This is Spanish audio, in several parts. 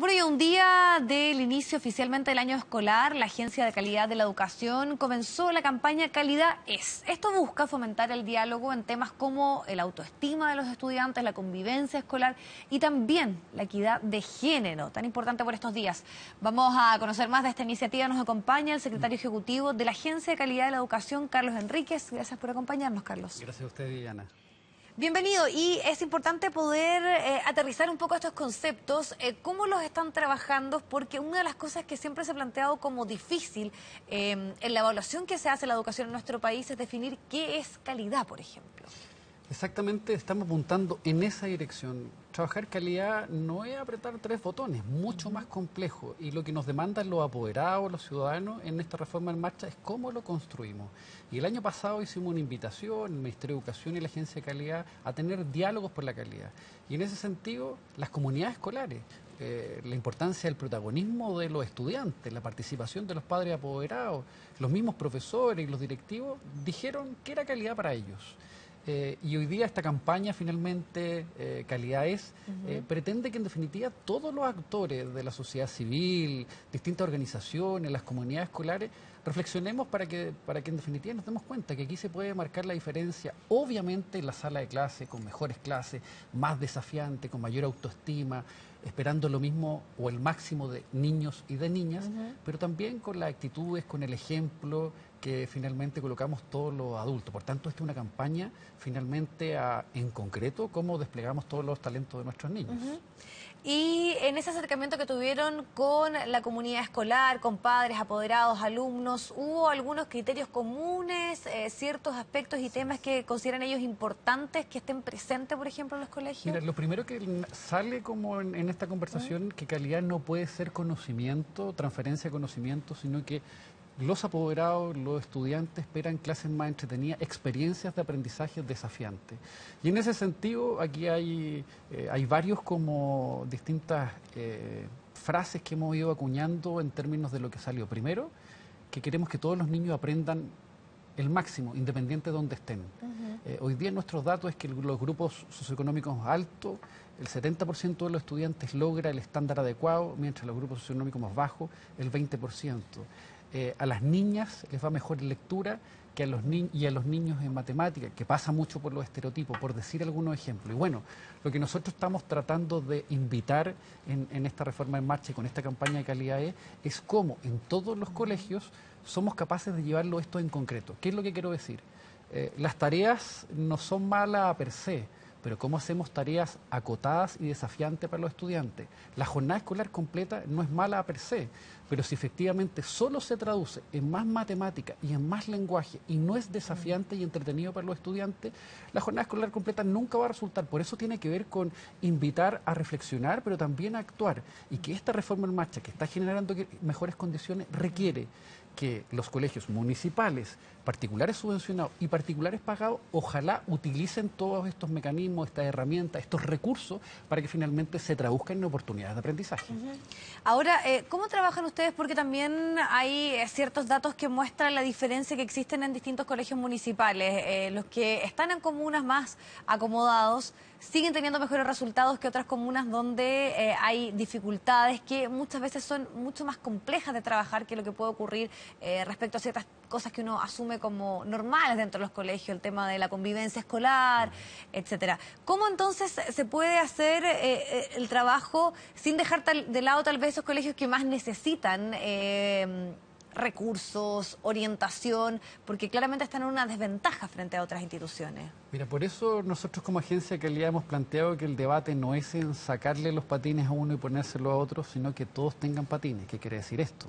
Bueno, y un día del inicio oficialmente del año escolar, la Agencia de Calidad de la Educación comenzó la campaña Calidad es. Esto busca fomentar el diálogo en temas como el autoestima de los estudiantes, la convivencia escolar y también la equidad de género, tan importante por estos días. Vamos a conocer más de esta iniciativa. Nos acompaña el secretario ejecutivo de la Agencia de Calidad de la Educación, Carlos Enríquez. Gracias por acompañarnos, Carlos. Gracias a usted, Diana. Bienvenido, y es importante poder aterrizar un poco estos conceptos, cómo los están trabajando, porque una de las cosas que siempre se ha planteado como difícil en la evaluación que se hace en la educación en nuestro país es definir qué es calidad, por ejemplo. Exactamente, estamos apuntando en esa dirección. Trabajar calidad no es apretar tres botones, mucho más complejo. Y lo que nos demandan los apoderados, los ciudadanos en esta reforma en marcha es cómo lo construimos. Y el año pasado hicimos una invitación, el Ministerio de Educación y la Agencia de Calidad, a tener diálogos por la calidad. Y en ese sentido, las comunidades escolares, la importancia del protagonismo de los estudiantes, la participación de los padres apoderados, los mismos profesores y los directivos, dijeron que era calidad para ellos. Y hoy día esta campaña finalmente, Calidad es, pretende que en definitiva todos los actores de la sociedad civil, distintas organizaciones, las comunidades escolares, reflexionemos para que en definitiva nos demos cuenta que aquí se puede marcar la diferencia, obviamente en la sala de clase, con mejores clases, más desafiante, con mayor autoestima, esperando lo mismo o el máximo de niños y de niñas, pero también con las actitudes, con el ejemplo que finalmente colocamos todos los adultos. Por tanto, esta es una campaña finalmente en concreto cómo desplegamos todos los talentos de nuestros niños. Y en ese acercamiento que tuvieron con la comunidad escolar, con padres, apoderados, alumnos, ¿hubo algunos criterios comunes, ciertos aspectos y temas que consideran ellos importantes que estén presentes, por ejemplo, en los colegios? Mira, lo primero que sale como en esta conversación, que calidad no puede ser conocimiento, transferencia de conocimiento, sino que los apoderados, los estudiantes esperan clases más entretenidas, experiencias de aprendizaje desafiantes. Y en ese sentido, aquí hay varios como distintas frases que hemos ido acuñando en términos de lo que salió. Primero, que queremos que todos los niños aprendan el máximo, independiente de donde estén. Hoy día nuestros datos es que los grupos socioeconómicos altos, el 70% de los estudiantes logra el estándar adecuado, mientras los grupos socioeconómicos más bajos, el 20%. A las niñas les va mejor en lectura que a los niños en matemáticas, que pasa mucho por los estereotipos, por decir algunos ejemplos. Y bueno, lo que nosotros estamos tratando de invitar en esta reforma en marcha y con esta campaña de calidad es cómo en todos los colegios somos capaces de llevarlo esto en concreto. ¿Qué es lo que quiero decir? Las tareas no son malas per se, pero cómo hacemos tareas acotadas y desafiantes para los estudiantes. La jornada escolar completa no es mala per se, pero si efectivamente solo se traduce en más matemática y en más lenguaje y no es desafiante y entretenido para los estudiantes, la jornada escolar completa nunca va a resultar. Por eso tiene que ver con invitar a reflexionar, pero también a actuar. Y que esta reforma en marcha, que está generando mejores condiciones, requiere que los colegios municipales, particulares subvencionados y particulares pagados, ojalá utilicen todos estos mecanismos, estas herramientas, estos recursos, para que finalmente se traduzcan en oportunidades de aprendizaje. Ahora, ¿cómo trabajan ustedes? Porque también hay ciertos datos que muestran la diferencia que existen en distintos colegios municipales. Los que están en comunas más acomodados siguen teniendo mejores resultados que otras comunas donde hay dificultades que muchas veces son mucho más complejas de trabajar que lo que puede ocurrir respecto a ciertas cosas que uno asume como normales dentro de los colegios, el tema de la convivencia escolar, etcétera. ¿Cómo entonces se puede hacer el trabajo sin dejar de lado tal vez esos colegios que más necesitan recursos, orientación, porque claramente están en una desventaja frente a otras instituciones? Mira, por eso nosotros como agencia de calidad hemos planteado que el debate no es en sacarle los patines a uno y ponérselo a otro, sino que todos tengan patines. ¿Qué quiere decir esto?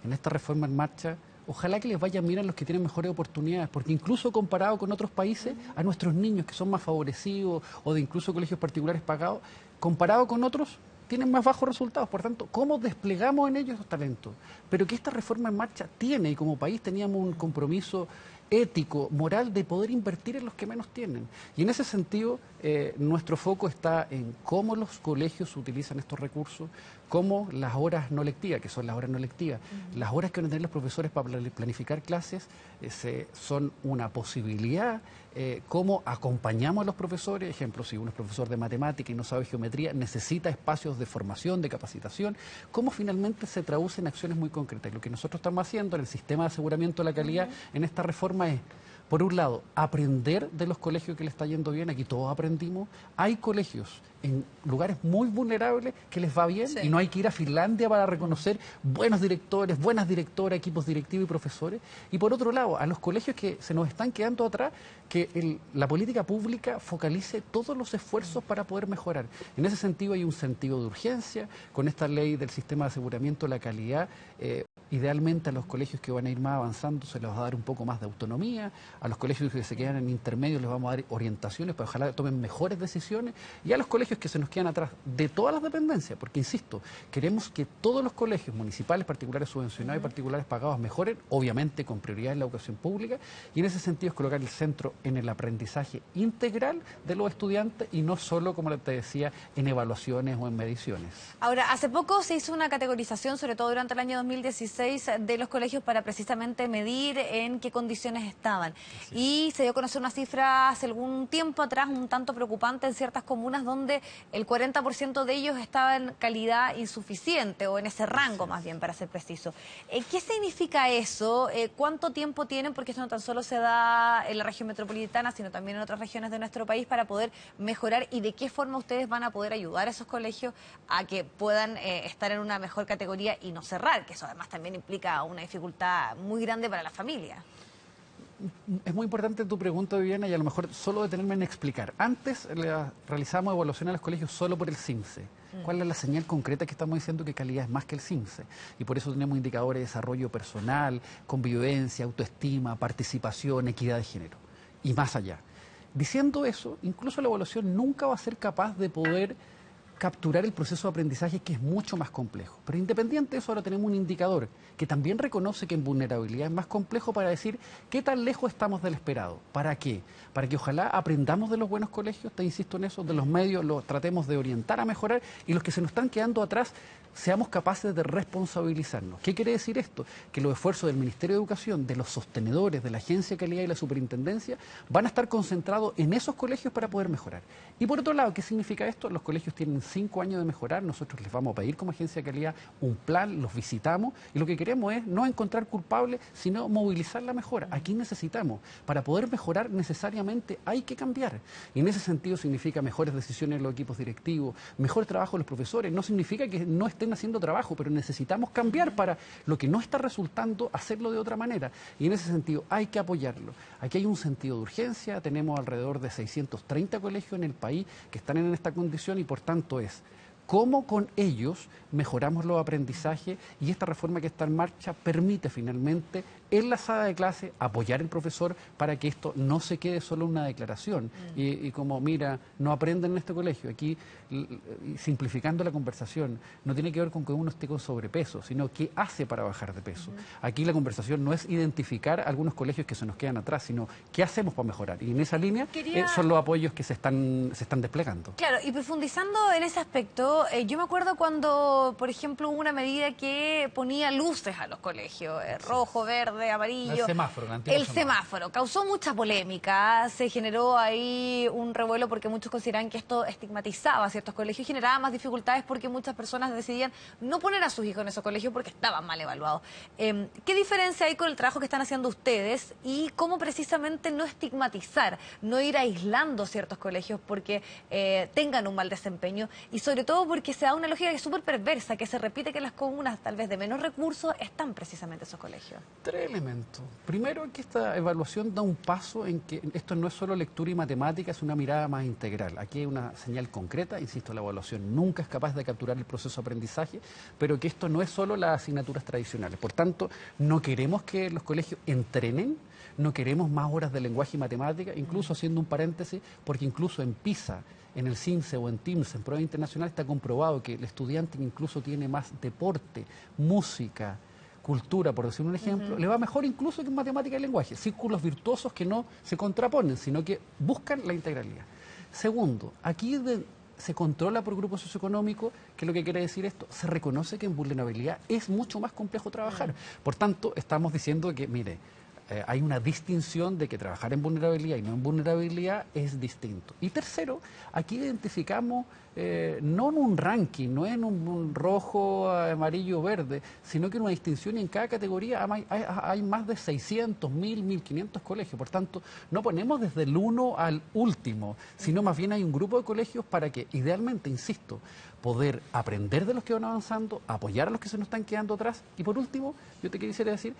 En esta reforma en marcha, ojalá que les vaya bien a los que tienen mejores oportunidades, porque incluso comparado con otros países, a nuestros niños que son más favorecidos o de incluso colegios particulares pagados, comparado con otros, tienen más bajos resultados. Por tanto, ¿cómo desplegamos en ellos esos talentos? Pero que esta reforma en marcha tiene, y como país teníamos un compromiso ético, moral, de poder invertir en los que menos tienen. Y en ese sentido, nuestro foco está en cómo los colegios utilizan estos recursos, cómo las horas no lectivas, que son las horas no lectivas, las horas que van a tener los profesores para planificar clases, son una posibilidad cómo acompañamos a los profesores. Ejemplo, si uno es profesor de matemática y no sabe geometría, necesita espacios de formación, de capacitación. Cómo finalmente se traduce en acciones muy concretas. Y lo que nosotros estamos haciendo en el sistema de aseguramiento de la calidad en esta reforma es, por un lado, aprender de los colegios que le está yendo bien. Aquí todos aprendimos. Hay colegios en lugares muy vulnerables que les va bien, y no hay que ir a Finlandia para reconocer buenos directores, buenas directoras, equipos directivos y profesores. Y por otro lado, a los colegios que se nos están quedando atrás, que la política pública focalice todos los esfuerzos para poder mejorar. En ese sentido hay un sentido de urgencia con esta ley del sistema de aseguramiento de la calidad. Idealmente a los colegios que van a ir más avanzando se les va a dar un poco más de autonomía, a los colegios que se quedan en intermedio les vamos a dar orientaciones para ojalá tomen mejores decisiones, y a los colegios que se nos quedan atrás de todas las dependencias, porque insisto, queremos que todos los colegios municipales, particulares subvencionados y particulares pagados mejoren, obviamente con prioridad en la educación pública, y en ese sentido es colocar el centro en el aprendizaje integral de los estudiantes y no solo, como te decía, en evaluaciones o en mediciones. Ahora, hace poco se hizo una categorización, sobre todo durante el año 2016, de los colegios para precisamente medir en qué condiciones estaban. Y se dio a conocer una cifra hace algún tiempo atrás un tanto preocupante en ciertas comunas donde el 40% de ellos estaba en calidad insuficiente o en ese rango más bien, para ser preciso. ¿Qué significa eso? ¿Cuánto tiempo tienen? Porque esto no tan solo se da en la región metropolitana, sino también en otras regiones de nuestro país para poder mejorar, y de qué forma ustedes van a poder ayudar a esos colegios a que puedan estar en una mejor categoría y no cerrar, que eso además también implica una dificultad muy grande para la familia. Es muy importante tu pregunta, Viviana, y a lo mejor solo detenerme en explicar. Antes realizamos evaluación a los colegios solo por el CIMSE. ¿Cuál es la señal concreta que estamos diciendo que calidad es más que el CIMSE? Y por eso tenemos indicadores de desarrollo personal, convivencia, autoestima, participación, equidad de género y más allá. Diciendo eso, incluso la evaluación nunca va a ser capaz de poder capturar el proceso de aprendizaje, que es mucho más complejo. Pero independiente de eso, ahora tenemos un indicador que también reconoce que en vulnerabilidad es más complejo para decir qué tan lejos estamos del esperado. ¿Para qué? Para que ojalá aprendamos de los buenos colegios, te insisto en eso, de los medios, los tratemos de orientar a mejorar, y los que se nos están quedando atrás seamos capaces de responsabilizarnos. ¿Qué quiere decir esto? Que los esfuerzos del Ministerio de Educación, de los sostenedores, de la Agencia de Calidad y la Superintendencia van a estar concentrados en esos colegios para poder mejorar. Y por otro lado, ¿qué significa esto? Los colegios tienen 5 años de mejorar, nosotros les vamos a pedir como Agencia de Calidad un plan, los visitamos, y lo que queremos es no encontrar culpables, sino movilizar la mejora. Aquí necesitamos, para poder mejorar necesariamente hay que cambiar. Y en ese sentido significa mejores decisiones en los equipos directivos, mejor trabajo de los profesores. No significa que no estén haciendo trabajo, pero necesitamos cambiar para lo que no está resultando, hacerlo de otra manera. Y en ese sentido hay que apoyarlo. Aquí hay un sentido de urgencia, tenemos alrededor de 630 colegios en el país que están en esta condición, y por tanto es cómo con ellos mejoramos los aprendizajes, y esta reforma que está en marcha permite finalmente en la sala de clase apoyar al profesor para que esto no se quede solo una declaración y como mira, no aprenden en este colegio. Aquí, simplificando la conversación, no tiene que ver con que uno esté con sobrepeso, sino qué hace para bajar de peso. Aquí la conversación no es identificar algunos colegios que se nos quedan atrás, sino qué hacemos para mejorar. Y en esa línea son los apoyos que se están desplegando. Claro, y profundizando en ese aspecto, yo me acuerdo cuando, por ejemplo, hubo una medida que ponía luces a los colegios, rojo, verde, amarillo. El semáforo, el semáforo. Causó mucha polémica, se generó ahí un revuelo porque muchos consideran que esto estigmatizaba a ciertos colegios y generaba más dificultades porque muchas personas decidían no poner a sus hijos en esos colegios porque estaban mal evaluados. ¿Qué diferencia hay con el trabajo que están haciendo ustedes y cómo precisamente no estigmatizar, no ir aislando ciertos colegios porque tengan un mal desempeño, y sobre todo porque se da una lógica que es súper perversa, que se repite que en las comunas tal vez de menos recursos están precisamente esos colegios? 3 elementos. Primero, que esta evaluación da un paso en que esto no es solo lectura y matemática, es una mirada más integral. Aquí hay una señal concreta, insisto, la evaluación nunca es capaz de capturar el proceso de aprendizaje, pero que esto no es solo las asignaturas tradicionales. Por tanto, no queremos que los colegios entrenen, no queremos más horas de lenguaje y matemática, incluso haciendo un paréntesis, porque incluso en PISA, en el CINSE o en TIMSS, en prueba internacional, está comprobado que el estudiante que incluso tiene más deporte, música, cultura, por decir un ejemplo, le va mejor incluso que en matemática y lenguaje. Círculos virtuosos que no se contraponen, sino que buscan la integralidad. Segundo, aquí se controla por grupo socioeconómico, que es lo que quiere decir esto, se reconoce que en vulnerabilidad es mucho más complejo trabajar. Por tanto, estamos diciendo que, mire, hay una distinción de que trabajar en vulnerabilidad y no en vulnerabilidad es distinto. Y tercero, aquí identificamos no en un ranking, no en un rojo, amarillo, verde, sino que en una distinción y en cada categoría hay más de 600, 1000, 1500 colegios. Por tanto, no ponemos desde el uno al último, sino más bien hay un grupo de colegios para que, idealmente, insisto, poder aprender de los que van avanzando, apoyar a los que se nos están quedando atrás. Y por último, yo te quisiera decir,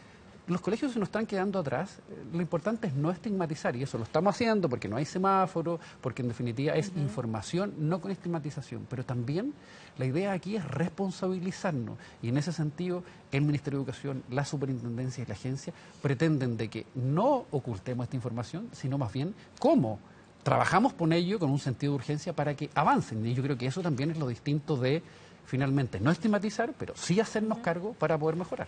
los colegios se nos están quedando atrás, lo importante es no estigmatizar, y eso lo estamos haciendo porque no hay semáforo, porque en definitiva es información, no con estigmatización, pero también la idea aquí es responsabilizarnos, y en ese sentido el Ministerio de Educación, la Superintendencia y la agencia pretenden de que no ocultemos esta información, sino más bien cómo trabajamos con ello con un sentido de urgencia para que avancen, y yo creo que eso también es lo distinto de, finalmente, no estigmatizar, pero sí hacernos cargo para poder mejorar.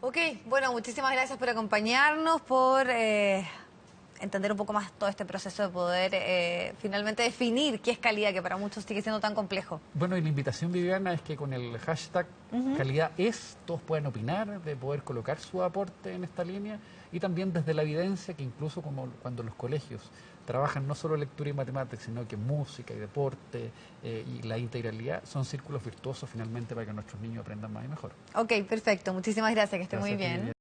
Ok, bueno, muchísimas gracias por acompañarnos, por entender un poco más todo este proceso de poder finalmente definir qué es calidad, que para muchos sigue siendo tan complejo. Bueno, y la invitación, Viviana, es que con el hashtag calidad es, todos pueden opinar, de poder colocar su aporte en esta línea, y también desde la evidencia que incluso como cuando los colegios trabajan no solo lectura y matemáticas, sino que música y deporte y la integralidad, son círculos virtuosos finalmente para que nuestros niños aprendan más y mejor. Ok, perfecto. Muchísimas gracias, que esté muy Gracias a ti, bien. Viviana.